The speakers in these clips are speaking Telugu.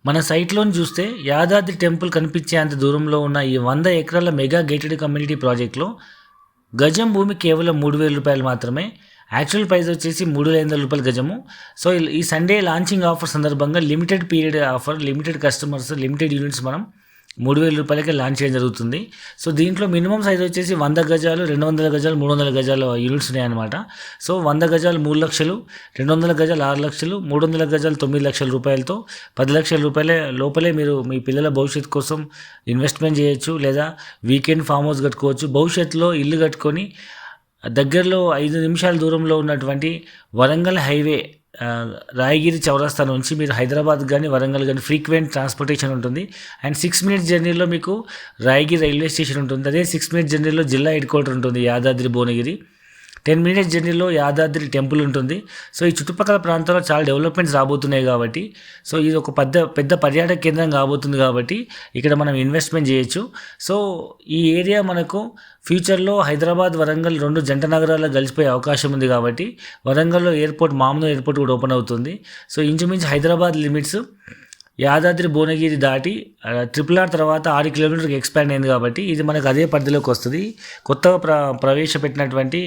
మన సైట్‌లోని చూస్తే యాదాద్రి టెంపుల్ కనిపించేంత దూరంలో ఉన్న ఈ 100 ఎకరాల మెగా గేటెడ్ కమ్యూనిటీ ప్రాజెక్ట్‌లో గజం భూమి కేవలం రూ. 3,000 మాత్రమే. యాక్చువల్ ప్రైస్ వచ్చేసి రూ. 3,500 గజము. సో, ఈ సండే లాంచింగ్ ఆఫర్ సందర్భంగా limited period offer, limited customers, limited units మనం రూ. 3,000కే లాంచ్ చేయడం జరుగుతుంది. సో, దీంట్లో మినిమం సైజ్ వచ్చేసి 100 గజాలు, 200 గజాలు, 300 గజాల యూనిట్స్ ఉన్నాయన్నమాట. సో, 100 గజాలు 3 లక్షలు, 200 గజాలు 6 లక్షలు, 300 గజాలు 9 లక్షల రూపాయలతో 10 లక్షల రూపాయల లోపలే మీరు మీ పిల్లల భవిష్యత్తు కోసం ఇన్వెస్ట్మెంట్ చేయొచ్చు, లేదా వీకెండ్ ఫామ్ హౌస్ కట్టుకోవచ్చు. భవిష్యత్తులో ఇల్లు కట్టుకొని దగ్గరలో 5 నిమిషాల దూరంలో ఉన్నటువంటి వరంగల్ హైవే, రాయగిరి చౌరస్తా నుంచి మీరు హైదరాబాద్ కానీ వరంగల్ కానీ ఫ్రీక్వెంట్ ట్రాన్స్పోర్టేషన్ ఉంటుంది. అండ్ 6 మినిట్స్ జర్నీలో మీకు రాయగిరి రైల్వే స్టేషన్ ఉంటుంది. అదే 6 మినిట్స్ జర్నీలో జిల్లా హెడ్ క్వార్టర్ ఉంటుంది యాదాద్రి భువనగిరి. 10 మినిట్స్ జర్నీలో యాదాద్రి టెంపుల్ ఉంటుంది. సో, ఈ చుట్టుపక్కల ప్రాంతాల్లో చాలా డెవలప్మెంట్స్ రాబోతున్నాయి కాబట్టి, సో ఇది ఒక పెద్ద పర్యాటక కేంద్రం కాబోతుంది కాబట్టి ఇక్కడ మనం ఇన్వెస్ట్మెంట్ చేయొచ్చు. సో, ఈ ఏరియా మనకు ఫ్యూచర్లో హైదరాబాద్, వరంగల్ 2 జంట నగరాల్లో కలిసిపోయే అవకాశం ఉంది కాబట్టి వరంగల్లో ఎయిర్పోర్ట్, మామూలు ఎయిర్పోర్ట్ కూడా ఓపెన్ అవుతుంది. సో, ఇంచుమించు హైదరాబాద్ లిమిట్స్ యాదాద్రి భువనగిరి దాటి RRR తర్వాత 6 కిలోమీటర్కి ఎక్స్పాండ్ అయింది కాబట్టి ఇది మనకు అదే పరిధిలోకి వస్తుంది. కొత్తగా ప్రవేశపెట్టినటువంటి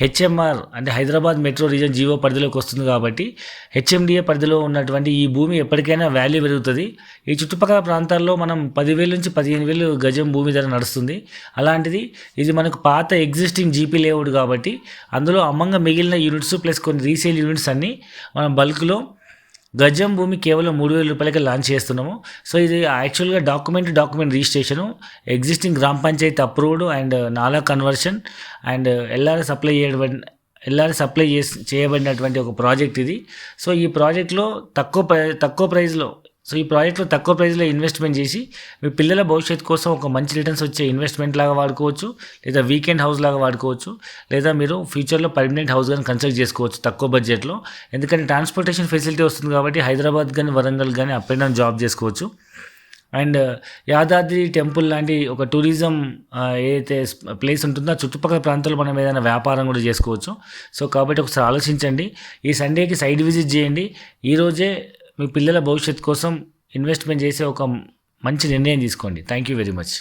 HMR అంటే హైదరాబాద్ మెట్రో రీజన్ జీవో పరిధిలోకి వస్తుంది కాబట్టి HMDA పరిధిలో ఉన్నటువంటి ఈ భూమి ఎప్పటికైనా వాల్యూ పెరుగుతుంది. ఈ చుట్టుపక్కల ప్రాంతాల్లో మనం 10,000 నుంచి 15,000 గజం భూమి ధర నడుస్తుంది. అలాంటిది ఇది మనకు పాత ఎగ్జిస్టింగ్ జీపీ లేఅవుట్ కాబట్టి అందులో అమ్మంగా మిగిలిన యూనిట్స్ ప్లస్ కొన్ని రీసేల్ యూనిట్స్ అన్నీ మనం బల్క్లో గజం భూమి కేవలం రూ. 3,000కే లాంచ్ చేస్తున్నాము. సో, ఇది యాక్చువల్గా డాక్యుమెంట్ రిజిస్ట్రేషను, ఎగ్జిస్టింగ్ గ్రామ పంచాయతీ అప్రూవ్డ్ అండ్ నాలా కన్వర్షన్ అండ్ ఎల్ఆర్ఎస్ అప్లై చేయబడినటువంటి ఒక ప్రాజెక్ట్ ఇది. సో, ఈ ప్రాజెక్ట్లో తక్కువ ప్రైస్లో ఇన్వెస్ట్మెంట్ చేసి మీ పిల్లల భవిష్యత్తు కోసం ఒక మంచి రిటర్న్స్ వచ్చే ఇన్వెస్ట్మెంట్ లాగా వాడుకోవచ్చు, లేదా వీకెండ్ హౌస్ లాగా వాడుకోవచ్చు, లేదా మీరు ఫ్యూచర్లో పర్మనెంట్ హౌస్ కానీ కన్స్ట్రక్ట్ చేసుకోవచ్చు తక్కువ బడ్జెట్లో. ఎందుకంటే ట్రాన్స్పోర్టేషన్ ఫెసిలిటీ వస్తుంది కాబట్టి హైదరాబాద్ కానీ వరంగల్ కానీ అప్ అండ్ డౌన్ జాబ్ చేసుకోవచ్చు. అండ్ యాదాద్రి టెంపుల్ లాంటి ఒక టూరిజం ఏదైతే ప్లేస్ ఉంటుందో ఆ చుట్టుపక్కల ప్రాంతాల్లో మనం ఏదైనా వ్యాపారం కూడా చేసుకోవచ్చు. సో, కాబట్టి ఒకసారి ఆలోచించండి. ఈ సండేకి సైట్ విజిట్ చేయండి. ఈరోజే మీ పిల్లల భవిష్యత్తు కోసం ఇన్వెస్ట్మెంట్ చేసే ఒక మంచి నిర్ణయం తీసుకోండి. Thank you very much.